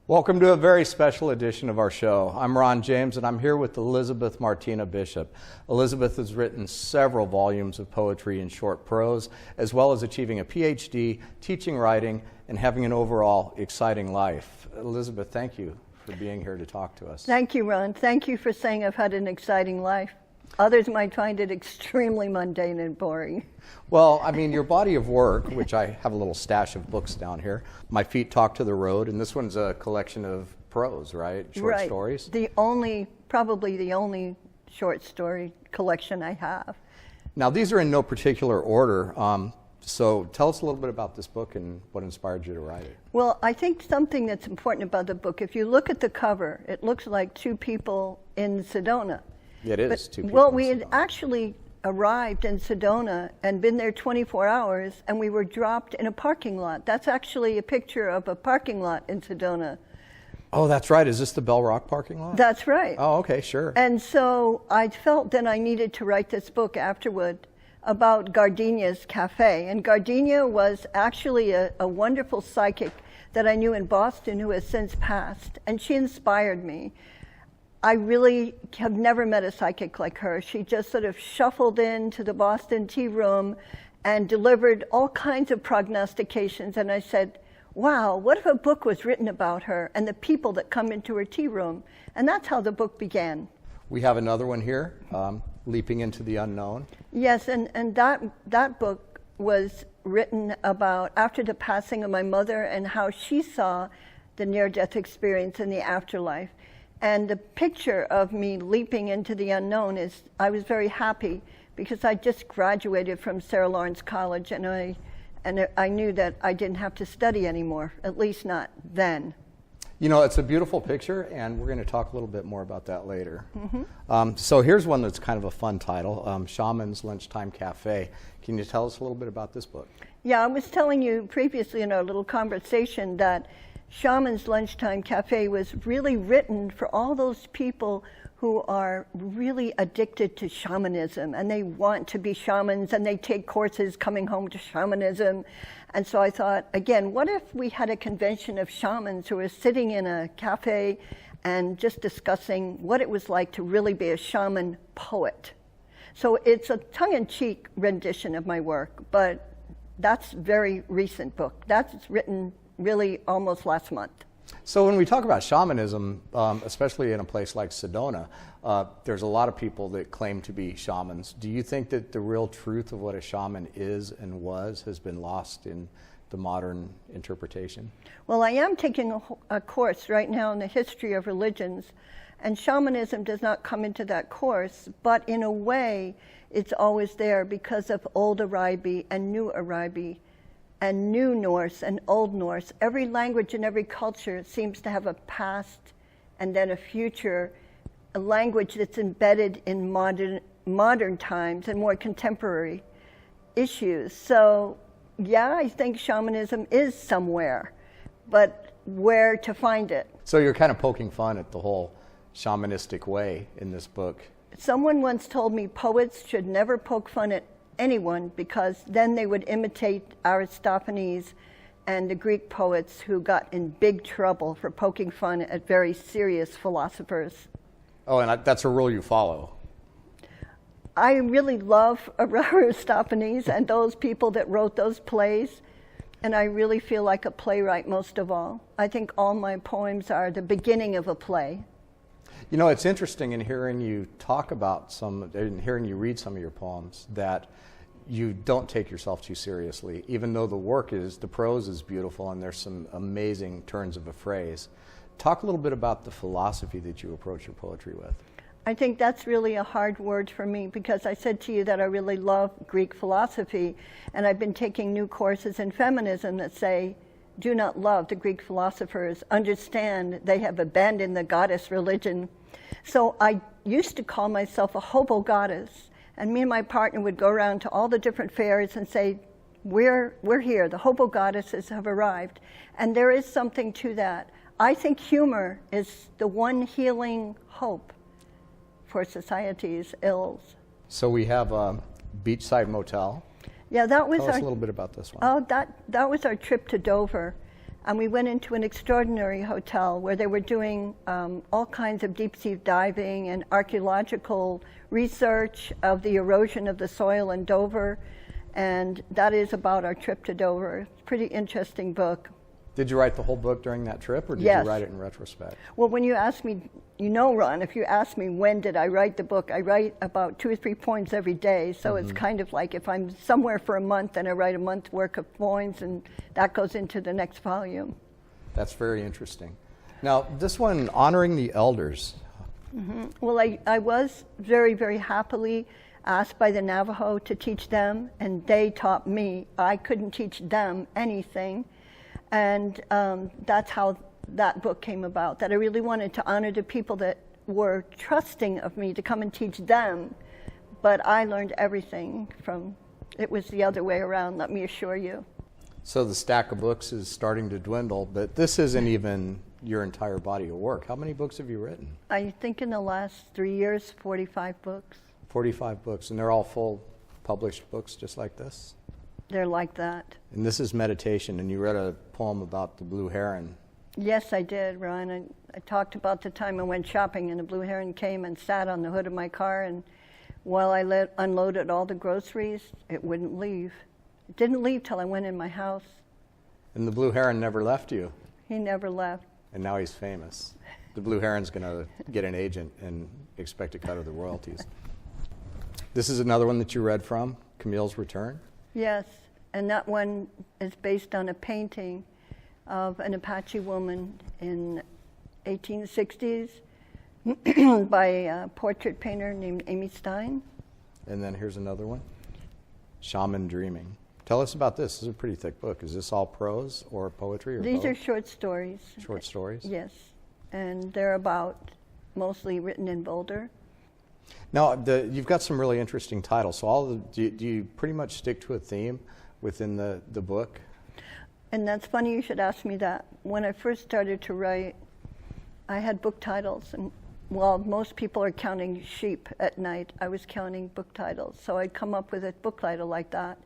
Welcome to a very special edition of our show. I'm Ron James, and I'm here with Elizabeth Martina Bishop. Elizabeth has written several volumes of poetry in short prose, as well as achieving a PhD, teaching writing, and having an overall exciting life. Elizabeth, thank you for being here to talk to us. Thank you, Ron. Thank you for saying I've had an exciting life. Others might find it extremely mundane and boring. Well, I mean, your body of work, which I have a little stash of books down here, My Feet Talk to the Road, and this one's a collection of prose, right? Short stories? Probably the only short story collection I have. Now, these are in no particular order, so tell us a little bit about this book and what inspired you to write it. Well, I think something that's important about the book, if you look at the cover, it looks like two people in Sedona. It is two people. Well, we had actually arrived in Sedona and been there 24 hours, and we were dropped in a parking lot. That's actually a picture of a parking lot in Sedona. Oh, that's right. Is this the Bell Rock parking lot? That's right. Oh, okay, sure. And so I felt that I needed to write this book afterward about Gardenia's Cafe. And Gardenia was actually a wonderful psychic that I knew in Boston who has since passed, and she inspired me. I really have never met a psychic like her. She just sort of shuffled into the Boston tea room and delivered all kinds of prognostications. And I said, wow, what if a book was written about her and the people that come into her tea room? And that's how the book began. We have another one here, Leaping into the Unknown. Yes, and that book was written about after the passing of my mother and how she saw the near-death experience in the afterlife. And the picture of me leaping into the unknown is, I was very happy because I just graduated from Sarah Lawrence College, and I knew that I didn't have to study anymore, at least not then. You know, it's a beautiful picture, and we're going to talk a little bit more about that later. Mm-hmm. So here's one that's kind of a fun title, Shaman's Lunchtime Cafe. Can you tell us a little bit about this book? Yeah, I was telling you previously in our little conversation that Shaman's Lunchtime Cafe was really written for all those people who are really addicted to shamanism, and they want to be shamans, and they take courses coming home to shamanism. And so I thought, again, what if we had a convention of shamans who were sitting in a cafe and just discussing what it was like to really be a shaman poet? So it's a tongue-in-cheek rendition of my work, but that's a very recent book. That's written really almost last month. So when we talk about shamanism, especially in a place like Sedona, there's a lot of people that claim to be shamans. Do you think that the real truth of what a shaman is and was has been lost in the modern interpretation? Well, I am taking a course right now in the history of religions, and shamanism does not come into that course, but in a way it's always there because of Old Arabi and New Arabi and New Norse and Old Norse. Every language and every culture seems to have a past and then a future, a language that's embedded in modern times and more contemporary issues. So, yeah, I think shamanism is somewhere, but where to find it? So you're kind of poking fun at the whole shamanistic way in this book. Someone once told me poets should never poke fun at anyone, because then they would imitate Aristophanes and the Greek poets who got in big trouble for poking fun at very serious philosophers. Oh, and that's a rule you follow. I really love Aristophanes and those people that wrote those plays, and I really feel like a playwright most of all. I think all my poems are the beginning of a play. You know, it's interesting in hearing you hearing you read some of your poems that you don't take yourself too seriously, even though the prose is beautiful and there's some amazing turns of a phrase. Talk a little bit about the philosophy that you approach your poetry with. I think that's really a hard word for me, because I said to you that I really love Greek philosophy, and I've been taking new courses in feminism that say, do not love the Greek philosophers, understand they have abandoned the goddess religion. So I used to call myself a hobo goddess, and me and my partner would go around to all the different fairs and say, we're here, the hobo goddesses have arrived. And there is something to that. I think humor is the one healing hope for society's ills. So we have a beachside motel. Yeah, that was Tell us a little bit about this one. Oh, that was our trip to Dover. And we went into an extraordinary hotel where they were doing all kinds of deep sea diving and archaeological research of the erosion of the soil in Dover. And that is about our trip to Dover. It's a pretty interesting book. Did you write the whole book during that trip, or did Yes. you write it in retrospect? Well, when you ask me, you know, Ron, if you ask me when did I write the book, I write about 2 or 3 poems every day. So it's kind of like if I'm somewhere for a month, then I write a month's worth of poems, and that goes into the next volume. That's very interesting. Now, this one, honoring the elders. Well, I was very, very happily asked by the Navajo to teach them, and they taught me. I couldn't teach them anything. And that's how that book came about, that I really wanted to honor the people that were trusting of me to come and teach them. But I learned everything from, it was the other way around, let me assure you. So the stack of books is starting to dwindle, but this isn't even your entire body of work. How many books have you written? I think in the last 3 years, 45 books. 45 books, and they're all full published books just like this? They're like that. And this is meditation, and you read a poem about the blue heron. Yes, I did, Ron. I talked about the time I went shopping and the blue heron came and sat on the hood of my car, and while I unloaded all the groceries, it wouldn't leave. It didn't leave till I went in my house. And the blue heron never left you, He never left. and now he's famous. The blue heron's going to get an agent and expect a cut of the royalties. This is another one that you read from, Camille's Return. Yes, and that one is based on a painting of an Apache woman in 1860s by a portrait painter named Amy Stein. And then here's another one, Shaman Dreaming. Tell us about this. This is a pretty thick book. Is this all prose or poetry or These both? are short stories. Short stories? Yes, and they're about mostly written in Boulder. Now, you've got some really interesting titles. So do you pretty much stick to a theme within the book? And that's funny you should ask me that. When I first started to write, I had book titles. And while most people are counting sheep at night, I was counting book titles. So I'd come up with a book title like that,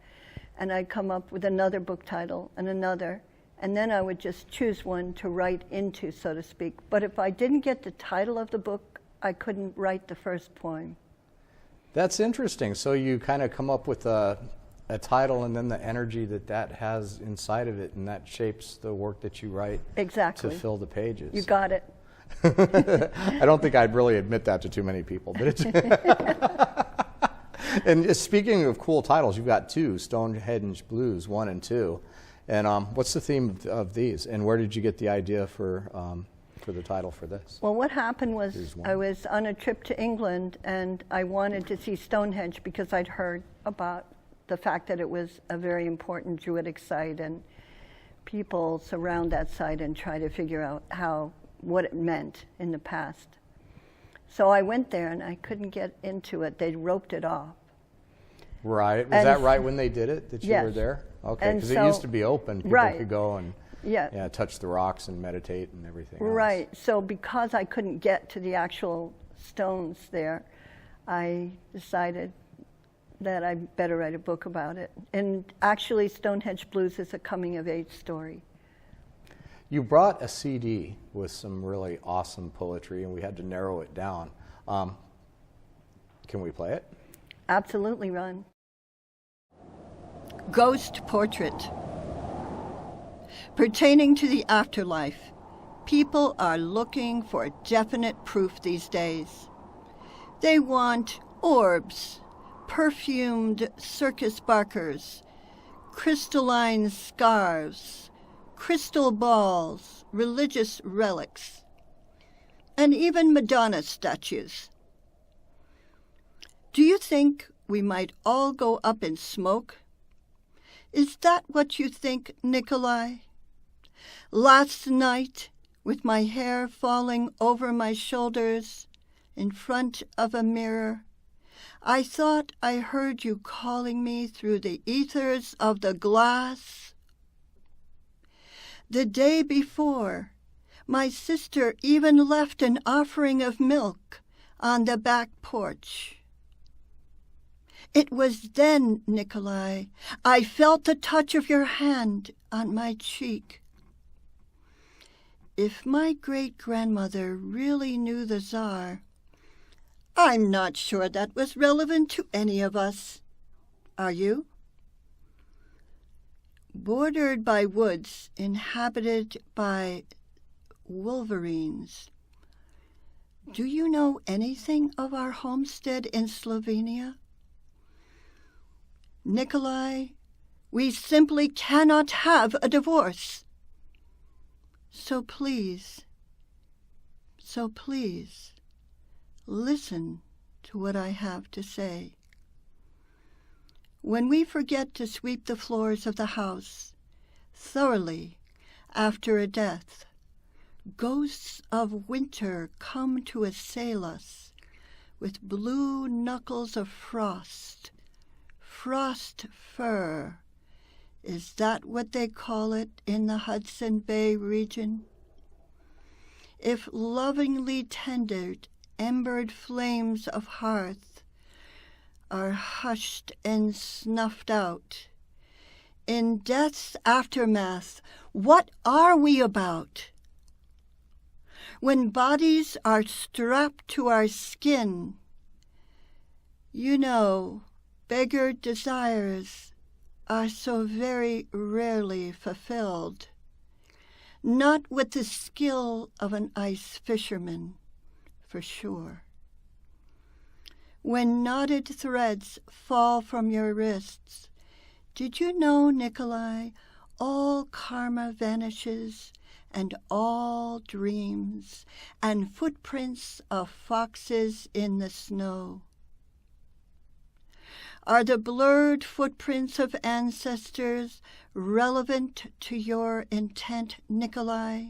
and I'd come up with another book title and another. And then I would just choose one to write into, so to speak. But if I didn't get the title of the book, I couldn't write the first poem. That's interesting. So you kind of come up with a title and then the energy that has inside of it, and that shapes the work that you write. Exactly. To fill the pages. You got it. I don't think I'd really admit that to too many people, but it's. And speaking of cool titles, you've got 2, Stonehenge Blues 1 and 2. And what's the theme of these? And where did you get the idea for the title for this? Well, what happened was one. I was on a trip to England, and I wanted to see Stonehenge because I'd heard about the fact that it was a very important Druidic site, and people surround that site and try to figure out what it meant in the past. So I went there, and I couldn't get into it. They'd roped it off. Right. Was And that right when they did it, that you yes. were there? Okay, And because it so- used to be open. People right. could go and Yeah. touch the rocks and meditate and everything else. Right. So because I couldn't get to the actual stones there, I decided that I better write a book about it. And actually, Stonehenge Blues is a coming-of-age story. You brought a CD with some really awesome poetry, and we had to narrow it down. Can we play it? Absolutely, Ron. Ghost Portrait. Pertaining to the afterlife, people are looking for definite proof these days. They want orbs, perfumed circus barkers, crystalline scarves, crystal balls, religious relics, and even Madonna statues. Do you think we might all go up in smoke? Is that what you think, Nikolai? Last night, with my hair falling over my shoulders in front of a mirror, I thought I heard you calling me through the ethers of the glass. The day before, my sister even left an offering of milk on the back porch. It was then, Nikolai, I felt the touch of your hand on my cheek. if my great-grandmother really knew the Tsar, I'm not sure that was relevant to any of us. Are you? Bordered by woods, inhabited by wolverines. Do you know anything of our homestead in Slovenia? Nikolai, we simply cannot have a divorce. So please, listen to what I have to say. When we forget to sweep the floors of the house thoroughly after a death, ghosts of winter come to assail us with blue knuckles of frost. Frost fur. Is that what they call it in the Hudson Bay region? If lovingly tendered, embered flames of hearth are hushed and snuffed out, in death's aftermath, what are we about? When bodies are strapped to our skin, you know, beggared desires are so very rarely fulfilled, not with the skill of an ice fisherman, for sure. When knotted threads fall from your wrists, did you know, Nikolai, all karma vanishes, and all dreams, and footprints of foxes in the snow? Are the blurred footprints of ancestors relevant to your intent, Nikolai?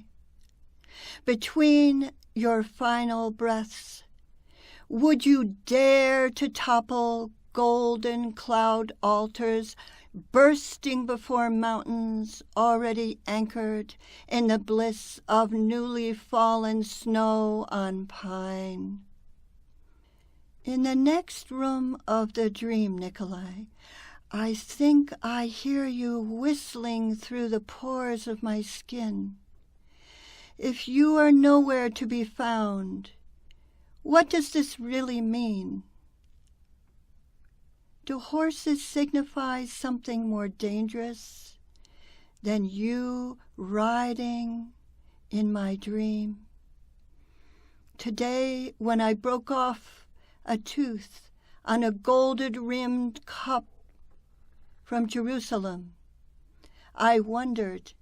Between your final breaths, would you dare to topple golden cloud altars bursting before mountains already anchored in the bliss of newly fallen snow on pine? In the next room of the dream, Nikolai, I think I hear you whistling through the pores of my skin. If you are nowhere to be found, what does this really mean? Do horses signify something more dangerous than you riding in my dream? Today, when I broke off a tooth on a golden-rimmed cup from Jerusalem, I wondered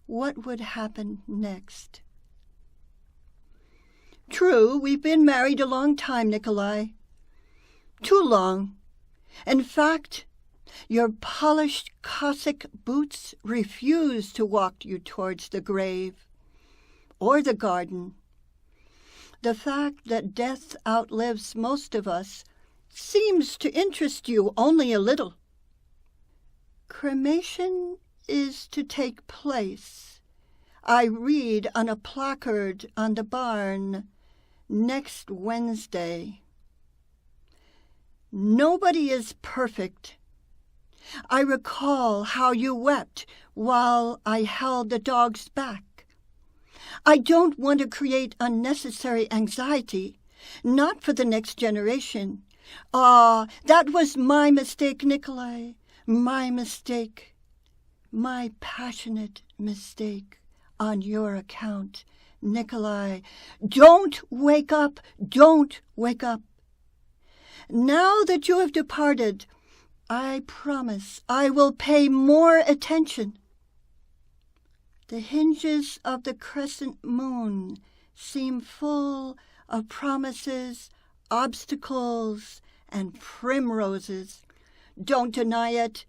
what would happen next. True, we've been married a long time, Nikolai. Too long. In fact, your polished Cossack boots refuse to walk you towards the grave or the garden. The fact that death outlives most of us seems to interest you only a little. Cremation is to take place, I read on a placard on the barn, next Wednesday. Nobody is perfect. I recall how you wept while I held the dog's back. I don't want to create unnecessary anxiety, not for the next generation. That was my mistake, Nikolai, my mistake, my passionate mistake on your account, Nikolai. Don't wake up, don't wake up. Now that you have departed, I promise I will pay more attention. The hinges of the crescent moon seem full of promises, obstacles, and primroses. Don't deny it.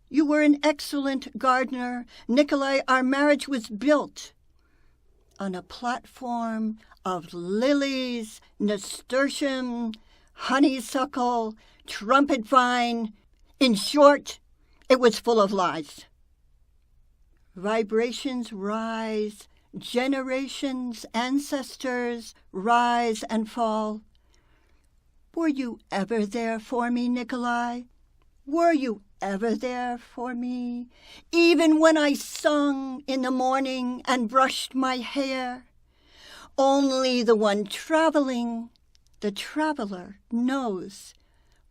You were an excellent gardener. Nikolai, our marriage was built on a platform of lilies, nasturtium, honeysuckle, trumpet vine. In short, it was full of lies. Vibrations rise, generations, ancestors rise and fall. Were you ever there for me, Nikolai? Were you ever there for me, even when I sung in the morning and brushed my hair? Only the one traveling, the traveler, knows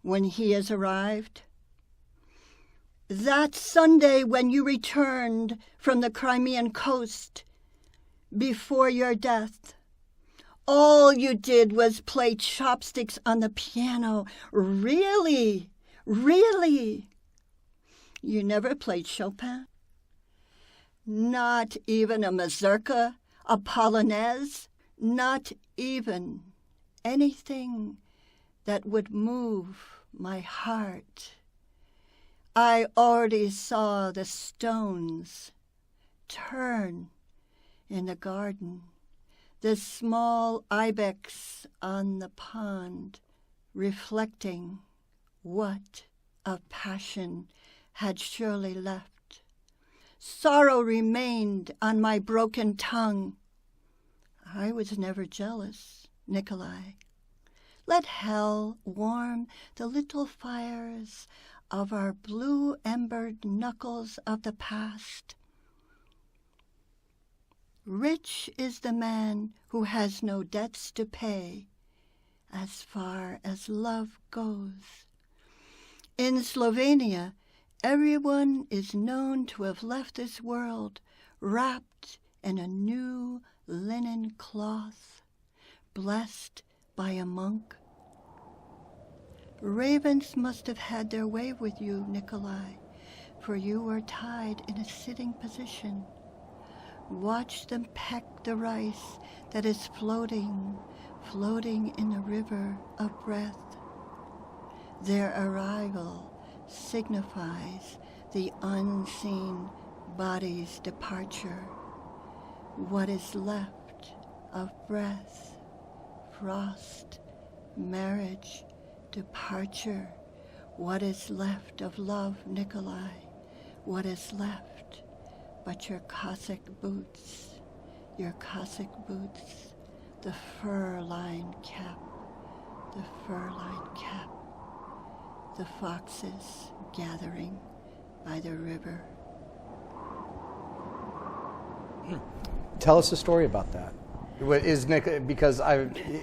when he has arrived. That Sunday when you returned from the Crimean coast before your death, all you did was play chopsticks on the piano. Really? Really? You never played Chopin? Not even a mazurka, a polonaise? Not even anything that would move my heart? I already saw the stones turn in the garden, the small ibex on the pond, reflecting what of passion had surely left. Sorrow remained on my broken tongue. I was never jealous, Nikolai. Let hell warm the little fires of our blue-embered knuckles of the past. Rich is the man who has no debts to pay, as far as love goes. In Slovenia, everyone is known to have left this world wrapped in a new linen cloth, blessed by a monk. Ravens must have had their way with you, Nikolai, for you were tied in a sitting position. Watch them peck the rice that is floating in the river of breath. Their arrival signifies the unseen body's departure. What is left of breath, frost, marriage, departure? What is left of love, Nikolai? What is left but your Cossack boots, the fur-lined cap, the foxes gathering by the river. Tell us a story about that. Is because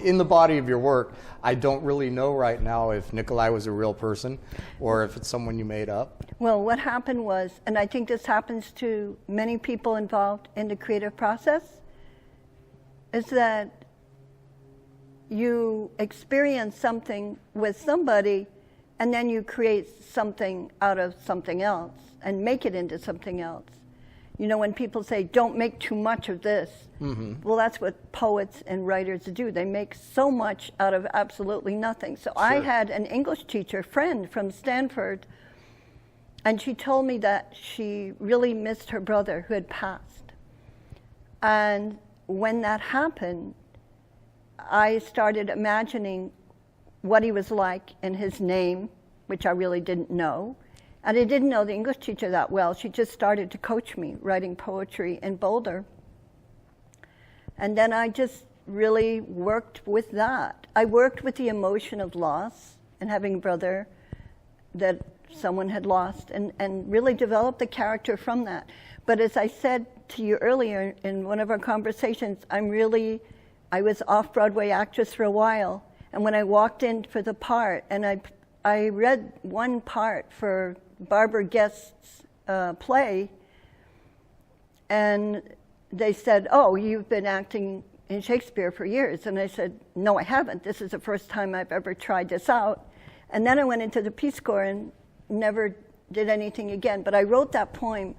in the body of your work, I don't really know right now if Nikolai was a real person or if it's someone you made up. Well, what happened was, and I think this happens to many people involved in the creative process, is that you experience something with somebody and then you create something out of something else and make it into something else. You know, when people say, don't make too much of this, well, that's what poets and writers do. They make so much out of absolutely nothing. So I had an English teacher friend from Stanford, and she told me that she really missed her brother who had passed. And when that happened, I started imagining what he was like in his name, which I really didn't know. And I didn't know the English teacher that well. She just started to coach me writing poetry in Boulder. And then I just really worked with that. I worked with the emotion of loss and having a brother that someone had lost and really developed the character from that. But as I said to you earlier in one of our conversations, I was off-Broadway actress for a while. And when I walked in for the part, and I read one part for Barbara Guest's play, and they said, oh, you've been acting in Shakespeare for years. And I said, no, I haven't. This is the first time I've ever tried this out. And then I went into the Peace Corps and never did anything again. But I wrote that poem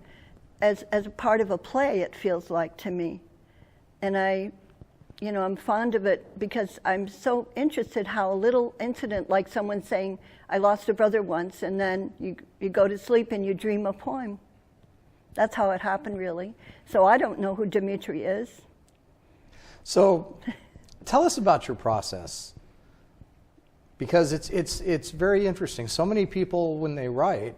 as a part of a play, it feels like to me. And I'm fond of it because I'm so interested how a little incident, like someone saying, I lost a brother once, and then you go to sleep and you dream a poem. That's how it happened, really. So I don't know who Dmitri is. So tell us about your process, because it's very interesting. So many people, when they write,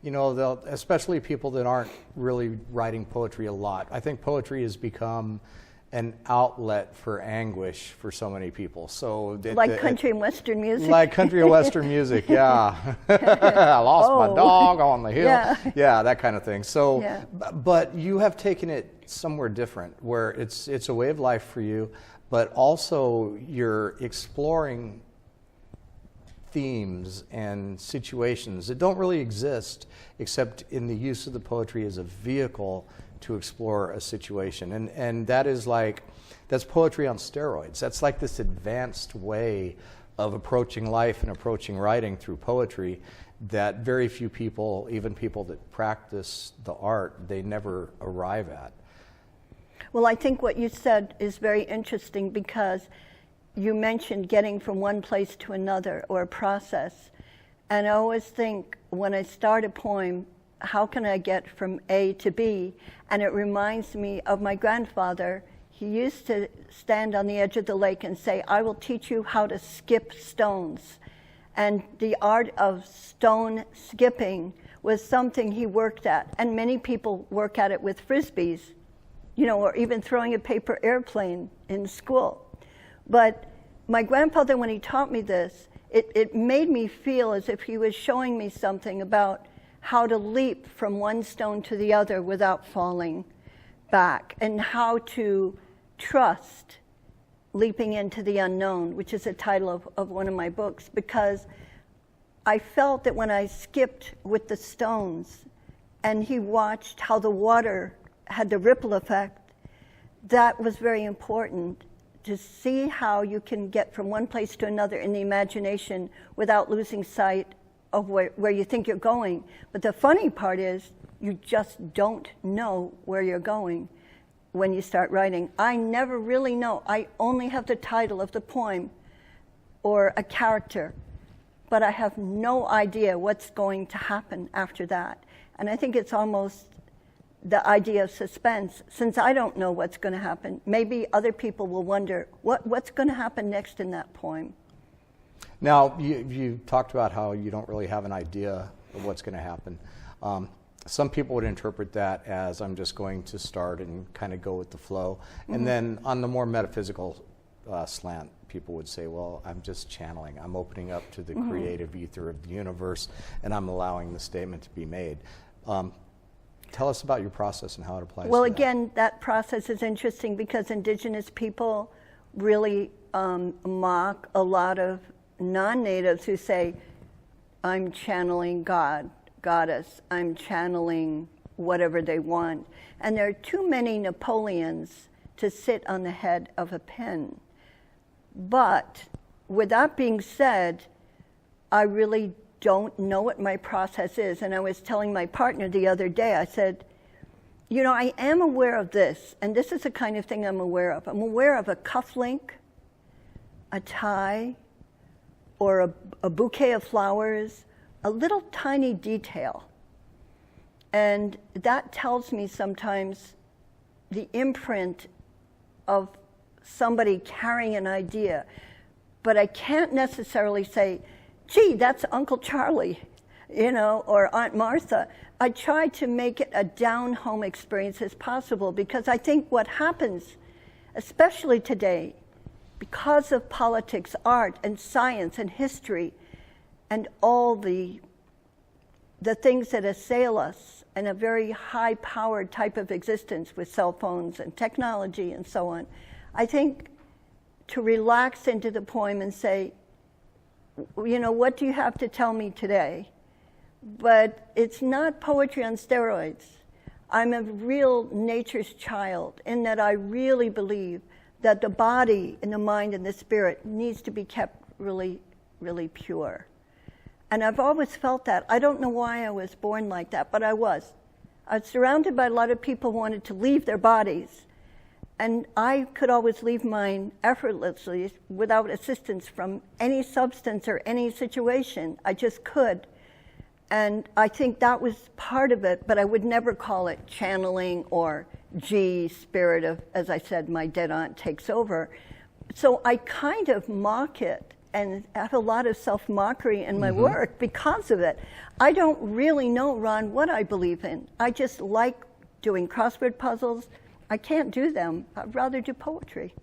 especially people that aren't really writing poetry a lot. I think poetry has become an outlet for anguish for so many people. So like country and western music. Like country and western music, yeah. I lost my dog on the hill. Yeah, that kind of thing. So, but you have taken it somewhere different, where it's a way of life for you, but also you're exploring themes and situations that don't really exist except in the use of the poetry as a vehicle to explore a situation. And that is like, that's poetry on steroids. That's like this advanced way of approaching life and approaching writing through poetry that very few people, even people that practice the art, they never arrive at. Well, I think what you said is very interesting, because you mentioned getting from one place to another, or a process. And I always think, when I start a poem, how can I get from A to B? And it reminds me of my grandfather. He used to stand on the edge of the lake and say, "I will teach you how to skip stones." And the art of stone skipping was something he worked at. And many people work at it with frisbees, or even throwing a paper airplane in school. But my grandfather, when he taught me this, it made me feel as if he was showing me something about how to leap from one stone to the other without falling back, and how to trust leaping into the unknown, which is the title of one of my books, because I felt that when I skipped with the stones and he watched how the water had the ripple effect, that was very important, to see how you can get from one place to another in the imagination without losing sight of where you think you're going. But the funny part is, you just don't know where you're going when you start writing. I never really know. I only have the title of the poem or a character, but I have no idea what's going to happen after that. And I think it's almost the idea of suspense. Since I don't know what's going to happen, maybe other people will wonder, what's going to happen next in that poem? Now, you talked about how you don't really have an idea of what's going to happen. Some people would interpret that as, I'm just going to start and kind of go with the flow. Mm-hmm. And then on the more metaphysical slant, people would say, well, I'm just channeling. I'm opening up to the creative ether of the universe, and I'm allowing the statement to be made. Tell us about your process and how it applies to that. Well, again, that process is interesting, because indigenous people really mock a lot of non-natives who say, I'm channeling God, goddess, I'm channeling whatever they want. And there are too many Napoleons to sit on the head of a pen. But with that being said, I really don't know what my process is. And I was telling my partner the other day, I said, I am aware of this, and this is the kind of thing I'm aware of. I'm aware of a cufflink, a tie, or a bouquet of flowers, a little tiny detail. And that tells me sometimes the imprint of somebody carrying an idea. But I can't necessarily say, gee, that's Uncle Charlie, or Aunt Martha. I try to make it a down-home experience as possible, because I think what happens, especially today, because of politics, art, and science, and history, and all the things that assail us in a very high-powered type of existence with cell phones and technology and so on, I think to relax into the poem and say, what do you have to tell me today? But it's not poetry on steroids. I'm a real nature's child, in that I really believe that the body and the mind and the spirit needs to be kept really, really pure. And I've always felt that. I don't know why I was born like that, but I was. I was surrounded by a lot of people who wanted to leave their bodies. And I could always leave mine effortlessly without assistance from any substance or any situation. I just could. And I think that was part of it, but I would never call it channeling or, gee, spirit of, as I said, my dead aunt takes over. So I kind of mock it and have a lot of self-mockery in my work because of it. I don't really know, Ron, what I believe in. I just like doing crossword puzzles I can't do them. I'd rather do poetry.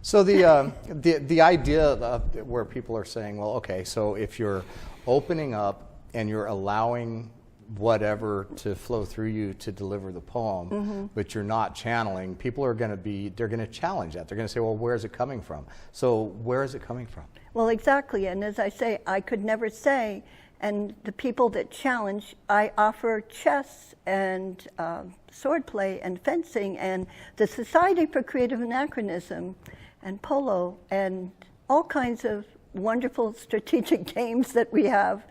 So the idea of where people are saying, well, okay, so if you're opening up and you're allowing whatever to flow through you to deliver the poem, but you're not channeling, people are going to they're going to challenge that. They're going to say, well, where's it coming from? So where is it coming from? Well, exactly. And as I say, I could never say, and the people that challenge, I offer chess and swordplay and fencing and the Society for Creative Anachronism and polo and all kinds of wonderful strategic games that we have,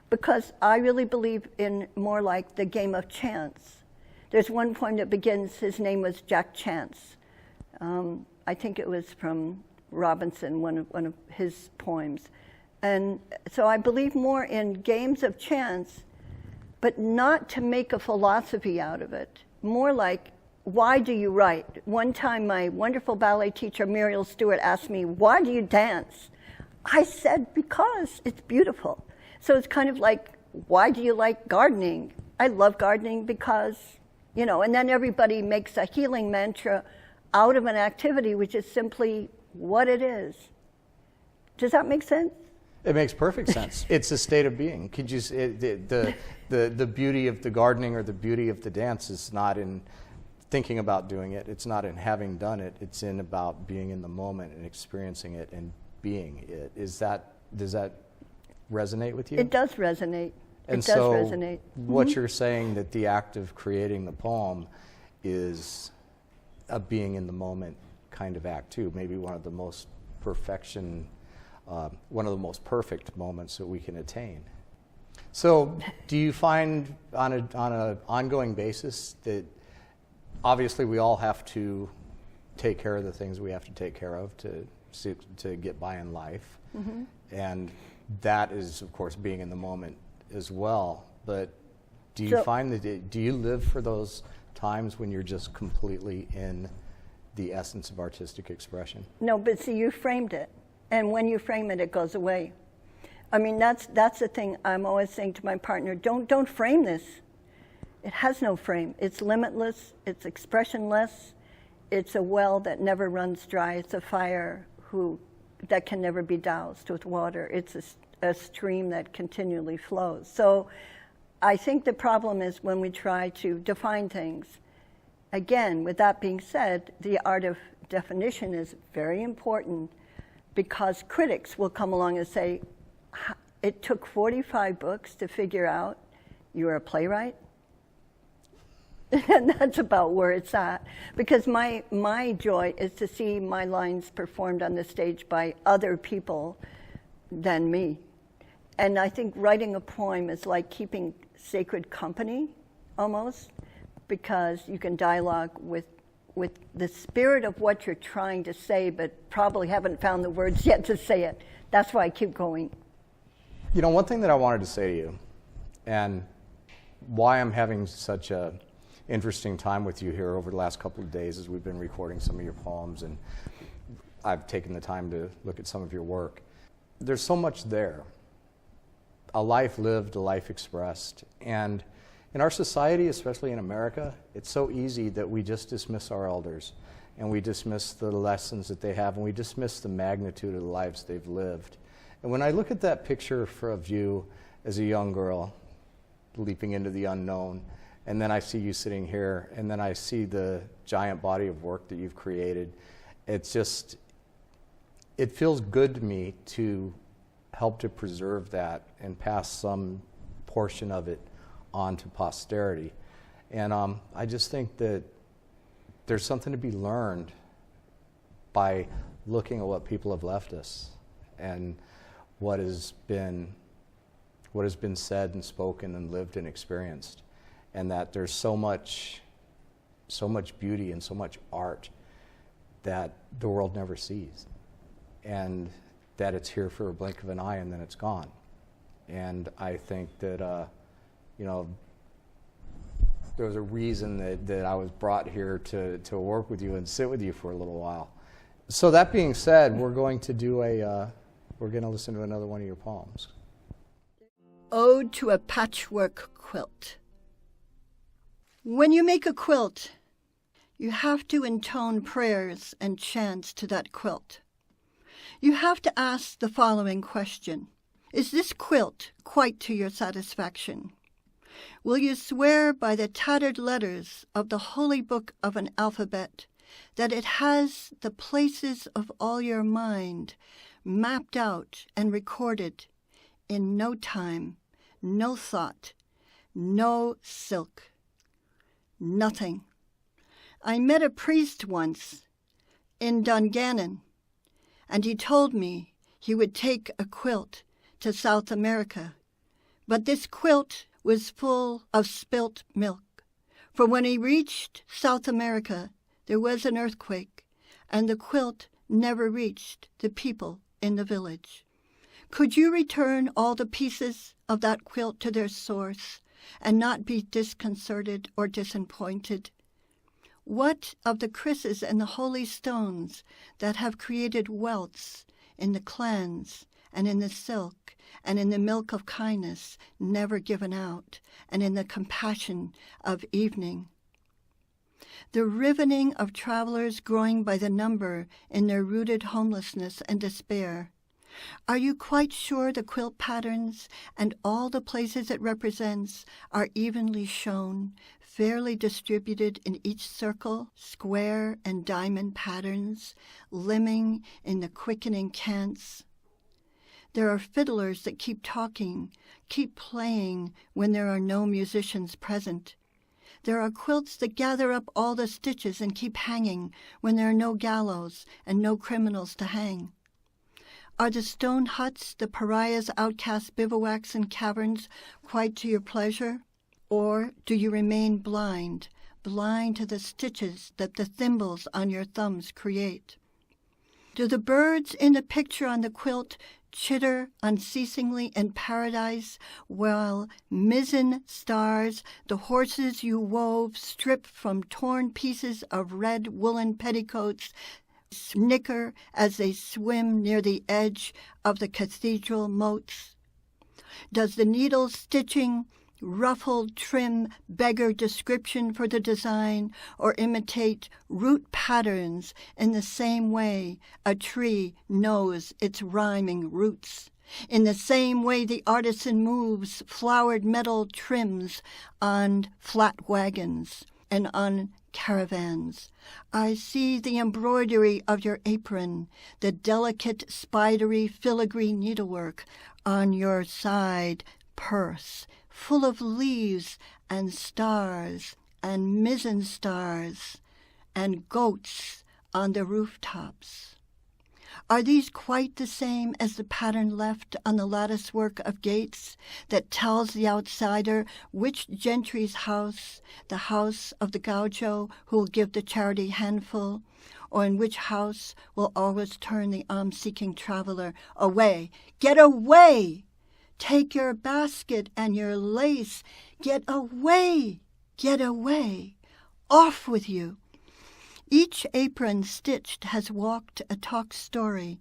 because I really believe in more like the game of chance. There's one poem that begins, his name was Jack Chance. I think it was from Robinson, one of his poems. And so I believe more in games of chance, but not to make a philosophy out of it. More like, why do you write? One time my wonderful ballet teacher, Muriel Stewart, asked me, why do you dance? I said, because it's beautiful. So it's kind of like, why do you like gardening? I love gardening because, and then everybody makes a healing mantra out of an activity which is simply what it is. Does that make sense? It makes perfect sense. It's a state of being. Could you the beauty of the gardening or the beauty of the dance is not in thinking about doing it. It's not in having done it. It's in about being in the moment and experiencing it and being it. Does that resonate with you? It does resonate. And it does so resonate. What you're saying, that the act of creating the poem is a being in the moment kind of act too. Maybe one of the most perfect moments that we can attain. So do you find on an ongoing basis that obviously we all have to take care of the things we have to take care of to get by in life, and that is, of course, being in the moment as well. But do you find that do you live for those times when you're just completely in the essence of artistic expression? No, but see, you framed it, and when you frame it, it goes away. I mean, that's the thing I'm always saying to my partner: don't frame this. It has no frame. It's limitless. It's expressionless. It's a well that never runs dry. It's a fire that can never be doused with water. It's a stream that continually flows. So I think the problem is when we try to define things. Again, with that being said, the art of definition is very important, because critics will come along and say, it took 45 books to figure out you're a playwright? And that's about where it's at. Because my joy is to see my lines performed on the stage by other people than me. And I think writing a poem is like keeping sacred company, almost, because you can dialogue with the spirit of what you're trying to say, but probably haven't found the words yet to say it. That's why I keep going. One thing that I wanted to say to you, and why I'm having such a interesting time with you here over the last couple of days as we've been recording some of your poems, and I've taken the time to look at some of your work. There's so much there. A life lived, a life expressed. And in our society, especially in America, it's so easy that we just dismiss our elders, and we dismiss the lessons that they have, and we dismiss the magnitude of the lives they've lived. And when I look at that picture of you as a young girl leaping into the unknown, and then I see you sitting here, and then I see the giant body of work that you've created, it feels good to me to help to preserve that and pass some portion of it on to posterity. And I just think that there's something to be learned by looking at what people have left us and what has been said and spoken and lived and experienced, and that there's so much beauty and so much art that the world never sees, and that it's here for a blink of an eye and then it's gone. And I think that there was a reason that I was brought here to work with you and sit with you for a little while. So that being said, we're going to listen to another one of your poems. Ode to a Patchwork Quilt. When you make a quilt, you have to intone prayers and chants to that quilt. You have to ask the following question. Is this quilt quite to your satisfaction? Will you swear by the tattered letters of the holy book of an alphabet that it has the places of all your mind mapped out and recorded in no time, no thought, no silk, nothing? I met a priest once in Dungannon, and he told me he would take a quilt to South America, but this quilt was full of spilt milk. For when he reached South America, there was an earthquake, and the quilt never reached the people in the village. Could you return all the pieces of that quilt to their source and not be disconcerted or disappointed? What of the krises and the holy stones that have created welts in the clans and in the silk and in the milk of kindness never given out and in the compassion of evening? The riveting of travelers growing by the number in their rooted homelessness and despair. Are you quite sure the quilt patterns and all the places it represents are evenly shown, fairly distributed in each circle, square and diamond patterns, limbing in the quickening cants? There are fiddlers that keep talking, keep playing when there are no musicians present. There are quilts that gather up all the stitches and keep hanging when there are no gallows and no criminals to hang. Are the stone huts, the pariahs' outcast bivouacs and caverns quite to your pleasure? Or do you remain blind to the stitches that the thimbles on your thumbs create? Do the birds in the picture on the quilt chitter unceasingly in paradise, while mizzen stars, the horses you wove, stripped from torn pieces of red woolen petticoats, snicker as they swim near the edge of the cathedral moats? Does the needle stitching, ruffled trim beggar description for the design, or imitate root patterns in the same way a tree knows its rhyming roots? In the same way the artisan moves flowered metal trims on flat wagons and on caravans. I see the embroidery of your apron, the delicate spidery filigree needlework on your side purse, full of leaves and stars and mizzen stars and goats on the rooftops. Are these quite the same as the pattern left on the latticework of gates that tells the outsider which gentry's house, the house of the gaucho who will give the charity handful, or in which house will always turn the alms-seeking traveler away? Get away! Take your basket and your lace. Get away! Get away! Off with you! Each apron stitched has walked a talk story.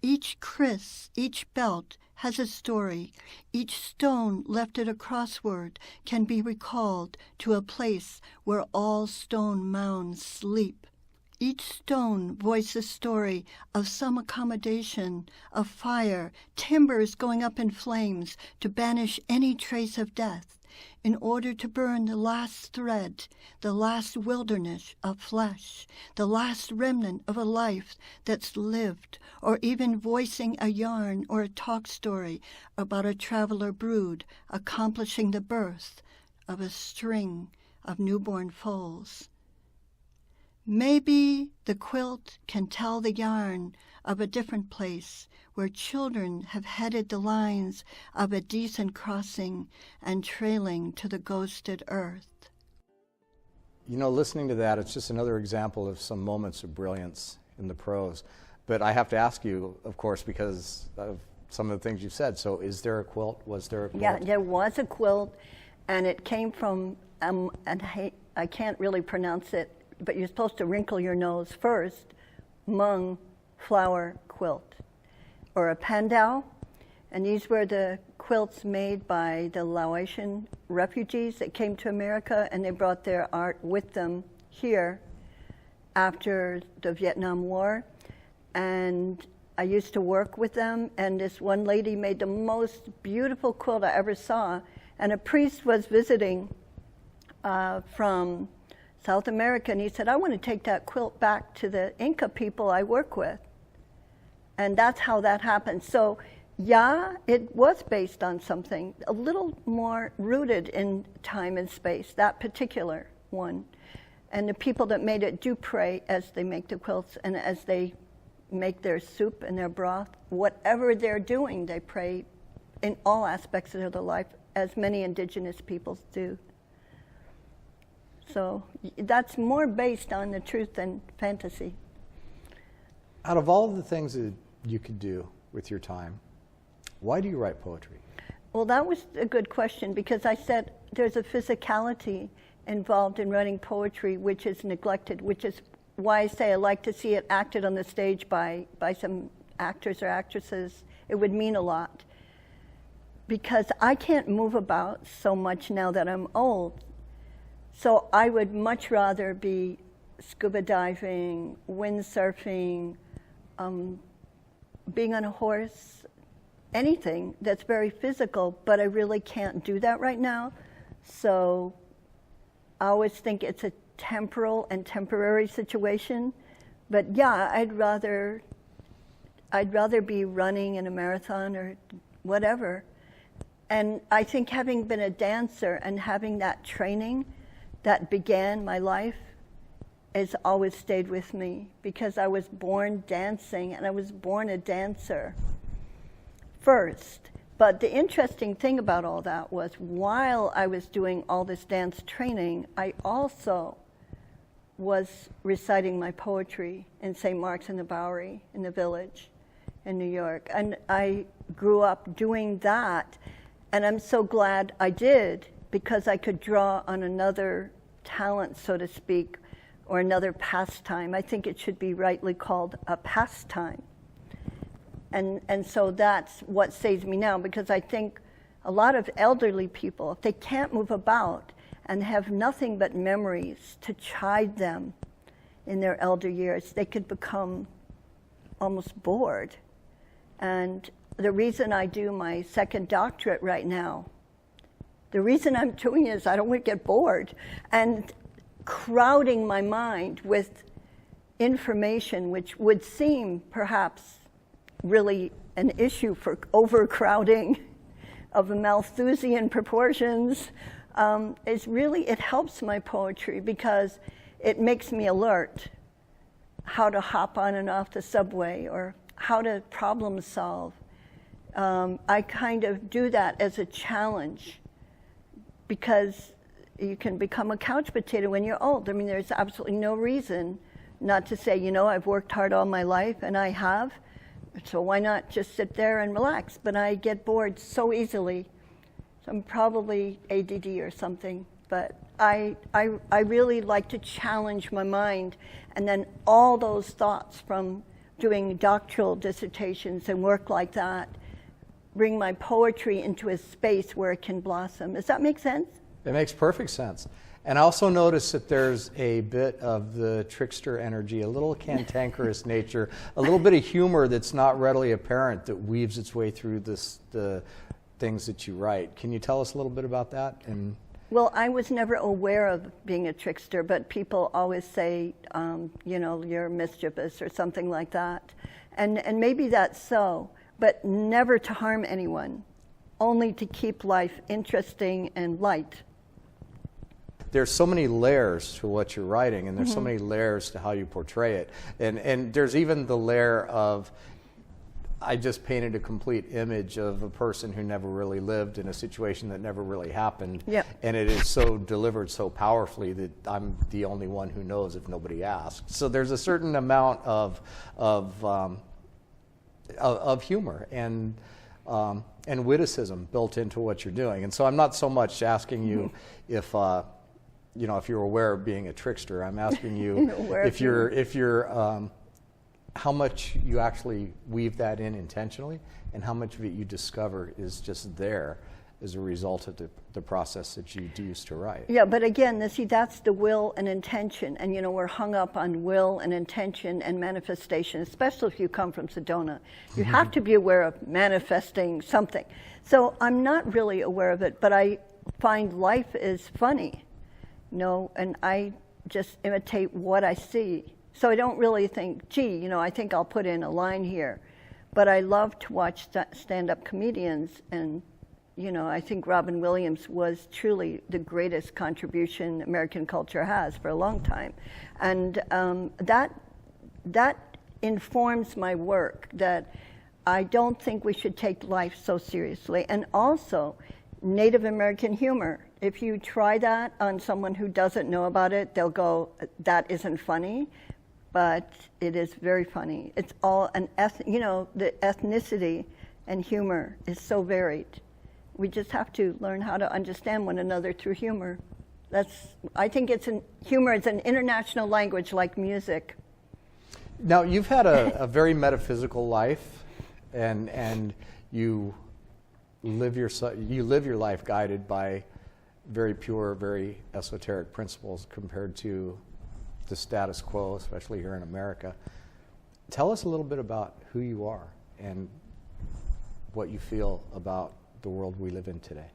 Each kriss, each belt has a story. Each stone left at a crossword can be recalled to a place where all stone mounds sleep. Each stone voices a story of some accommodation, of fire, timbers going up in flames to banish any trace of death, in order to burn the last thread, the last wilderness of flesh, the last remnant of a life that's lived, or even voicing a yarn or a talk story about a traveler brood accomplishing the birth of a string of newborn foals. Maybe the quilt can tell the yarn of a different place where children have headed the lines of a decent crossing and trailing to the ghosted earth. You know, listening to that, it's just another example of some moments of brilliance in the prose. But I have to ask you, of course, because of some of the things you've said. So is there a quilt? Was there a quilt? Yeah, there was a quilt, and it came from, and I can't really pronounce it, but you're supposed to wrinkle your nose first, Hmong flower quilt, or a pandau. And these were the quilts made by the Laotian refugees that came to America, and they brought their art with them here after the Vietnam War, and I used to work with them, and this one lady made the most beautiful quilt I ever saw, and a priest was visiting from South America, and he said, I want to take that quilt back to the Inca people I work with. And that's how that happened. So yeah, it was based on something a little more rooted in time and space, that particular one. And the people that made it do pray as they make the quilts and as they make their soup and their broth. Whatever they're doing, they pray in all aspects of their life, as many indigenous peoples do. So that's more based on the truth than fantasy. Out of all of the things that you could do with your time, why do you write poetry? Well, that was a good question, because I said there's a physicality involved in writing poetry which is neglected, which is why I say I like to see it acted on the stage by some actors or actresses. It would mean a lot. Because I can't move about so much now that I'm old. So I would much rather be scuba diving, windsurfing, being on a horse, anything that's very physical, but I really can't do that right now. So I always think it's a temporal and temporary situation. But yeah, I'd rather be running in a marathon or whatever. And I think having been a dancer and having that training that began my life has always stayed with me, because I was born dancing and I was born a dancer first. But the interesting thing about all that was, while I was doing all this dance training, I also was reciting my poetry in St. Mark's in the Bowery in the Village in New York. And I grew up doing that, and I'm so glad I did, because I could draw on another talent, so to speak, or another pastime. I think it should be rightly called a pastime. And so that's what saves me now, because I think a lot of elderly people, if they can't move about and have nothing but memories to chide them in their elder years, they could become almost bored. And the reason I do my second doctorate right now, the reason I'm doing it is I don't want to get bored and crowding my mind with information which would seem perhaps really an issue for overcrowding of Malthusian proportions. It helps my poetry, because it makes me alert how to hop on and off the subway or how to problem solve. I kind of do that as a challenge, because you can become a couch potato when you're old. I mean, there's absolutely no reason not to say, I've worked hard all my life, and I have, so why not just sit there and relax? But I get bored so easily. So I'm probably ADD or something, but I really like to challenge my mind, and then all those thoughts from doing doctoral dissertations and work like that bring my poetry into a space where it can blossom. Does that make sense? It makes perfect sense. And I also notice that there's a bit of the trickster energy, a little cantankerous nature, a little bit of humor that's not readily apparent that weaves its way through the things that you write. Can you tell us a little bit about that? Well, I was never aware of being a trickster, but people always say, you're mischievous or something like that. And maybe that's so, but never to harm anyone, only to keep life interesting and light. There's so many layers to what you're writing, and there's so many layers to how you portray it. And there's even the layer of, I just painted a complete image of a person who never really lived in a situation that never really happened. Yep. And it is so delivered so powerfully that I'm the only one who knows if nobody asks. So there's a certain amount of humor and witticism built into what you're doing. And so I'm not so much asking you if you're aware of being a trickster. I'm asking you if you're how much you actually weave that in intentionally, and how much of it you discover is just there as a result of the process that you used to write. Yeah, but again, see, that's the will and intention. And, we're hung up on will and intention and manifestation, especially if you come from Sedona. You have to be aware of manifesting something. So I'm not really aware of it, but I find life is funny, and I just imitate what I see. So I don't really think, gee, I think I'll put in a line here. But I love to watch stand-up comedians, and I think Robin Williams was truly the greatest contribution American culture has for a long time. And that informs my work, that I don't think we should take life so seriously. And also, Native American humor. If you try that on someone who doesn't know about it, they'll go, that isn't funny. But it is very funny. It's all the ethnicity and humor is so varied. We just have to learn how to understand one another through humor. I think humor is an international language like music. Now, you've had a very metaphysical life, and you live your life guided by very pure, very esoteric principles compared to the status quo, especially here in America. Tell us a little bit about who you are and what you feel about the world we live in today.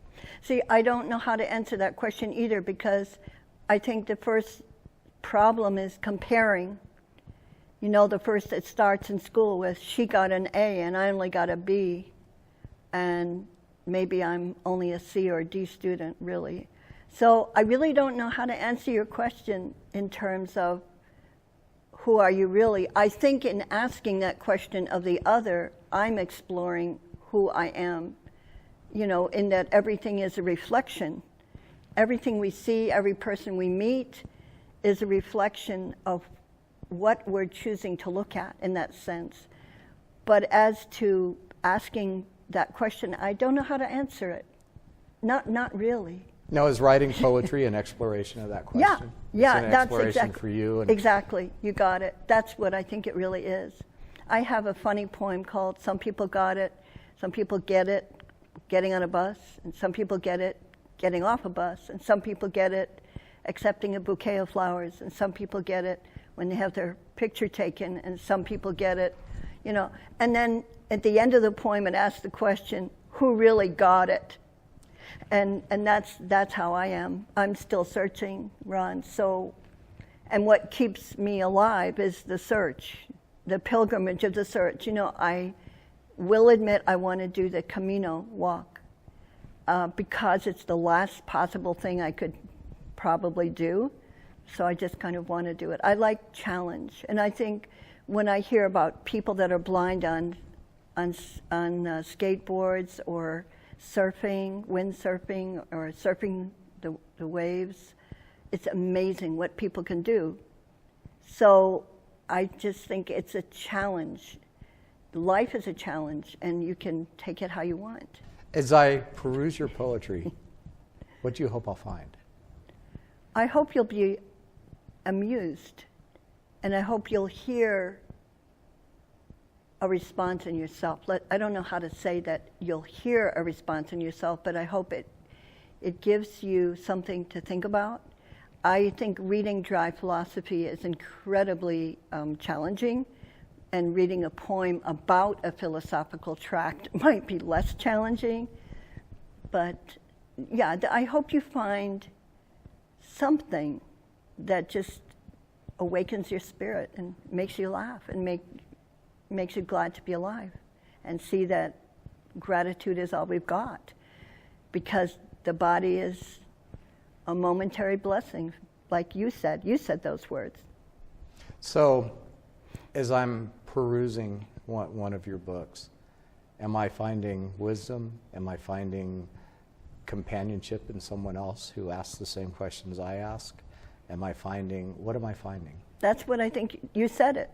See, I don't know how to answer that question either, because I think the first problem is comparing. The first it starts in school with, she got an A and I only got a B, and maybe I'm only a C or a D student, really. So I really don't know how to answer your question in terms of who are you really. I think in asking that question of the other, I'm exploring who I am, in that everything is a reflection. Everything we see, every person we meet is a reflection of what we're choosing to look at in that sense. But as to asking that question, I don't know how to answer it. Not really. Now, is writing poetry an exploration of that question? Yeah, it's an that's exploration for you. Exactly, you got it. That's what I think it really is. I have a funny poem called "Some People Got It, Some People Get It Getting on a Bus, and some people get it getting off a bus, and some people get it accepting a bouquet of flowers, and some people get it when they have their picture taken, and some people get it, And then at the end of the poem, it asks the question, who really got it? And that's how I am. I'm still searching, Ron. And what keeps me alive is the search, the pilgrimage of the search. I will admit I want to do the Camino walk because it's the last possible thing I could probably do. So I just kind of want to do it. I like challenge, and I think when I hear about people that are blind on skateboards or surfing, windsurfing, or surfing the waves, it's amazing what people can do. So I just think it's a challenge. Life is a challenge, and you can take it how you want. As I peruse your poetry, what do you hope I'll find? I hope you'll be amused, and I hope you'll hear a response in yourself. I don't know how to say that you'll hear a response in yourself, but I hope it gives you something to think about. I think reading dry philosophy is incredibly challenging, and reading a poem about a philosophical tract might be less challenging. But yeah, I hope you find something that just awakens your spirit and makes you laugh and makes you glad to be alive, and see that gratitude is all we've got, because the body is a momentary blessing, like you said those words. So as I'm perusing one of your books, am I finding wisdom? Am I finding companionship in someone else who asks the same questions I ask? What am I finding? That's what I think. You said it.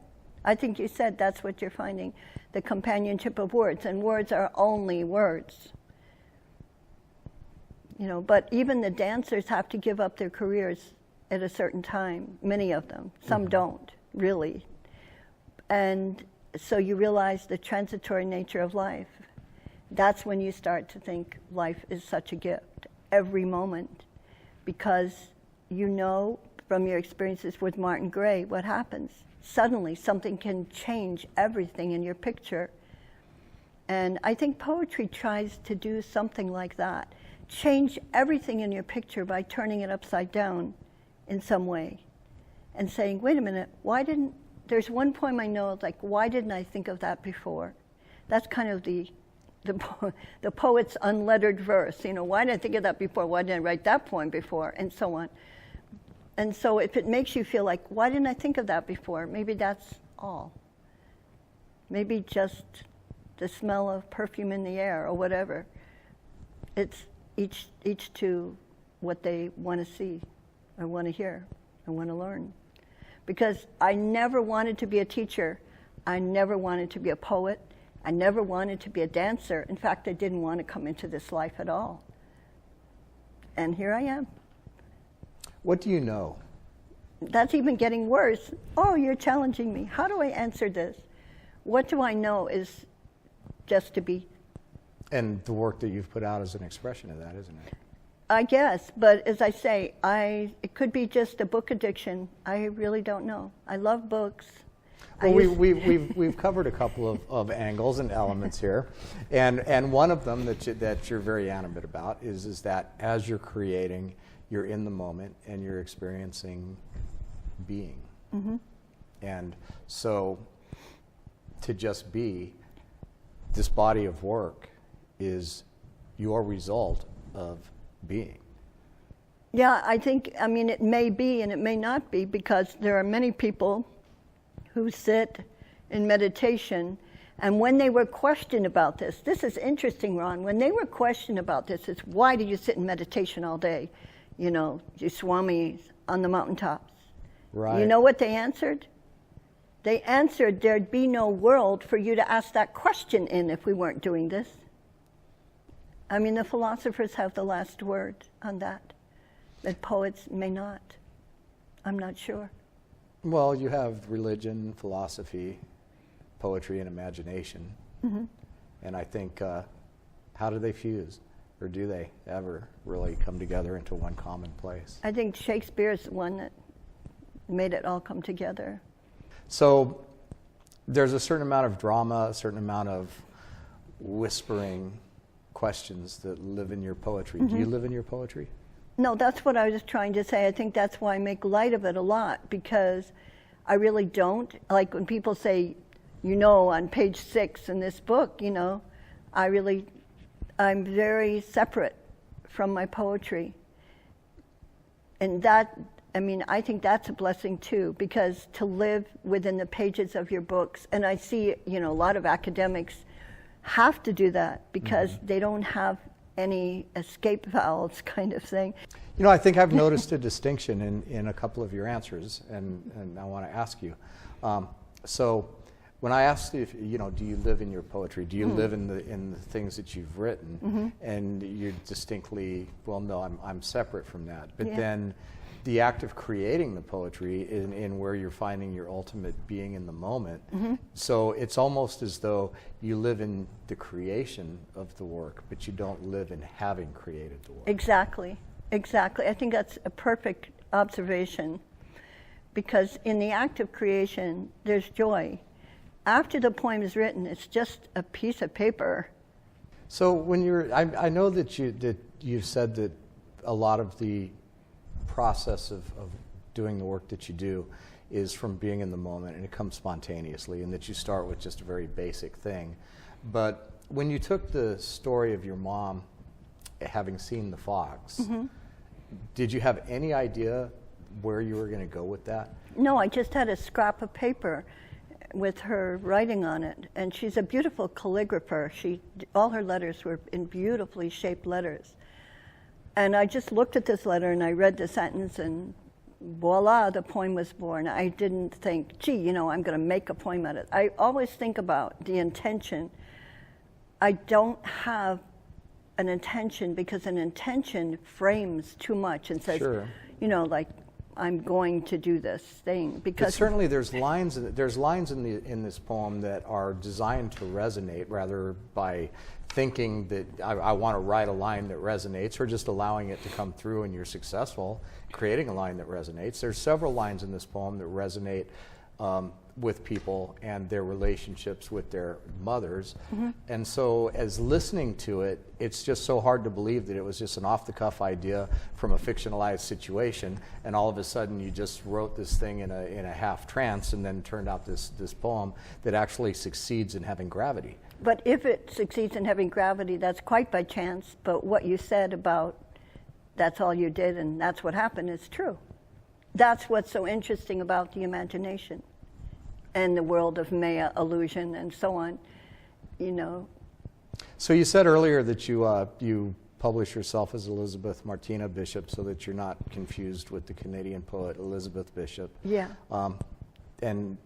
I think you said that's what you're finding, the companionship of words, and words are only words. But even the dancers have to give up their careers at a certain time, many of them. Some don't, really. And so you realize the transitory nature of life. that's when you start to think life is such a gift, every moment, because you know from your experiences with Martin Gray what happens. Suddenly something can change everything in your picture. And I think poetry tries to do something like that. Change everything in your picture by turning it upside down in some way and saying, wait a minute, there's one poem I know, like, why didn't I think of that before? That's kind of the poet's unlettered verse. You know, why didn't I think of that before? Why didn't I write that poem before? And so on. And so if it makes you feel like, why didn't I think of that before? Maybe that's all. Maybe just the smell of perfume in the air or whatever. It's each to what they want to see or want to hear or want to learn. Because I never wanted to be a teacher. I never wanted to be a poet. I never wanted to be a dancer. In fact, I didn't want to come into this life at all. And here I am. What do you know? That's even getting worse. Oh, you're challenging me. How do I answer this? What do I know is just to be. And the work that you've put out is an expression of that, isn't it? I guess, but as I say, it could be just a book addiction. I really don't know. I love books. Well, we've covered a couple of angles and elements here, and one of them that you're very animate about is that as you're creating, you're in the moment and you're experiencing being. Mm-hmm. And so to just be, this body of work is your result of being. Yeah, I mean, it may be and it may not be, because there are many people who sit in meditation, and when they were questioned about this is interesting, Ron, when they were questioned about this, it's why do you sit in meditation all day? You know, you swamis on the mountaintops. Right. You know what they answered? They answered there'd be no world for you to ask that question in if we weren't doing this. I mean, the philosophers have the last word on that, but poets may not. I'm not sure. Well, you have religion, philosophy, poetry, and imagination. Mm-hmm. And I think, how do they fuse? Or do they ever really come together into one common place? I think Shakespeare's the one that made it all come together. So there's a certain amount of drama, a certain amount of whispering questions that live in your poetry. Mm-hmm. Do you live in your poetry? No, that's what I was trying to say. I think that's why I make light of it a lot, because I really don't. Like when people say, you know, on page 6 in this book, you know, I'm very separate from my poetry. And that, I mean, I think that's a blessing too, because to live within the pages of your books, and I see, you know, a lot of academics have to do that because mm-hmm. they don't have any escape valves kind of thing. You know, I think I've noticed a distinction in a couple of your answers, and I want to ask you. So when I asked if, you know, do you live in your poetry? Do you Mm-hmm. live in the things that you've written? Mm-hmm. And you're distinctly, well, no, I'm separate from that. But Yeah. then the act of creating the poetry in where you're finding your ultimate being in the moment. Mm-hmm. So it's almost as though you live in the creation of the work, but you don't live in having created the work. Exactly. I think that's a perfect observation, because in the act of creation, there's joy. After the poem is written, it's just a piece of paper. So when I know that you said that a lot of the process of doing the work that you do is from being in the moment, and it comes spontaneously, and that you start with just a very basic thing. But when you took the story of your mom having seen the fox, Mm-hmm. did you have any idea where you were going to go with that? No, I just had a scrap of paper with her writing on it, and she's a beautiful calligrapher. All her letters were in beautifully shaped letters. And I just looked at this letter and I read the sentence, and voila, the poem was born. I didn't think, gee, you know, I'm going to make a poem out of it. I always think about the intention. I don't have an intention, because an intention frames too much and says, Sure. you know, like, I'm going to do this thing, But because certainly there's lines in this poem that are designed to resonate, rather by thinking that I want to write a line that resonates, or just allowing it to come through and you're successful creating a line that resonates. There's several lines in this poem that resonate with people and their relationships with their mothers. And so as listening to it, it's just so hard to believe that it was just an off-the-cuff idea from a fictionalized situation, and all of a sudden you just wrote this thing in a half trance, and then turned out this poem that actually succeeds in having gravity. But if it succeeds in having gravity, that's quite by chance. But what you said about that's all you did and that's what happened is true. That's what's so interesting about the imagination and the world of Maya illusion and so on, you know. So you said earlier that you publish yourself as Elizabeth Martina Bishop so that you're not confused with the Canadian poet Elizabeth Bishop. Yeah. And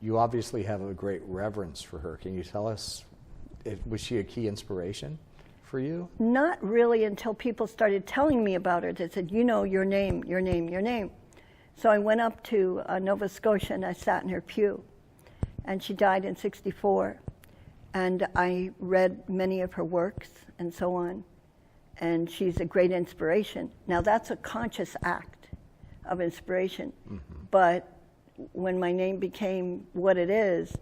you obviously have a great reverence for her. Can you tell us, was she a key inspiration for you? Not really until people started telling me about her. They said, you know, your name, your name, your name. So I went up to Nova Scotia and I sat in her pew. And she died in '64. And I read many of her works and so on. And she's a great inspiration. Now that's a conscious act of inspiration. But when my name became what it is,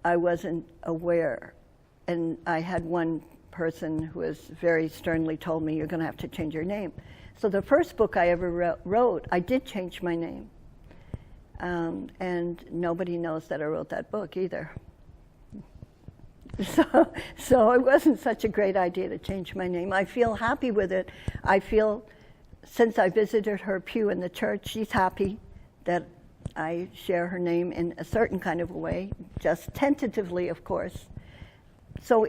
I wasn't aware. And I had one person who was very sternly told me, you're going to have to change your name. So the first book I ever wrote, I did change my name. And nobody knows that I wrote that book either. So it wasn't such a great idea to change my name. I feel happy with it. I feel, since I visited her pew in the church, she's happy that I share her name in a certain kind of a way, just tentatively, of course. So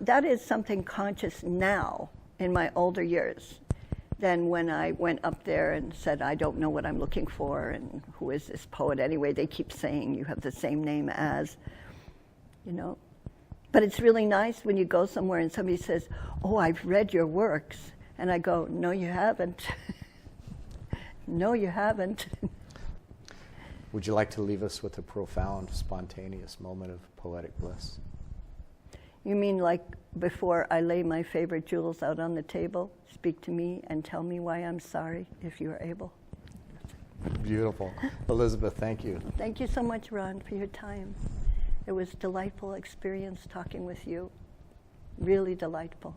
that is something conscious now in my older years than when I went up there and said, I don't know what I'm looking for, and who is this poet anyway? They keep saying you have the same name as, you know. But it's really nice when you go somewhere and somebody says, oh, I've read your works. And I go, no, you haven't. No, you haven't. Would you like to leave us with a profound, spontaneous moment of poetic bliss? You mean like before I lay my favorite jewels out on the table, speak to me and tell me why I'm sorry, if you are able? Beautiful. Elizabeth, thank you. Thank you so much, Ron, for your time. It was a delightful experience talking with you. Really delightful.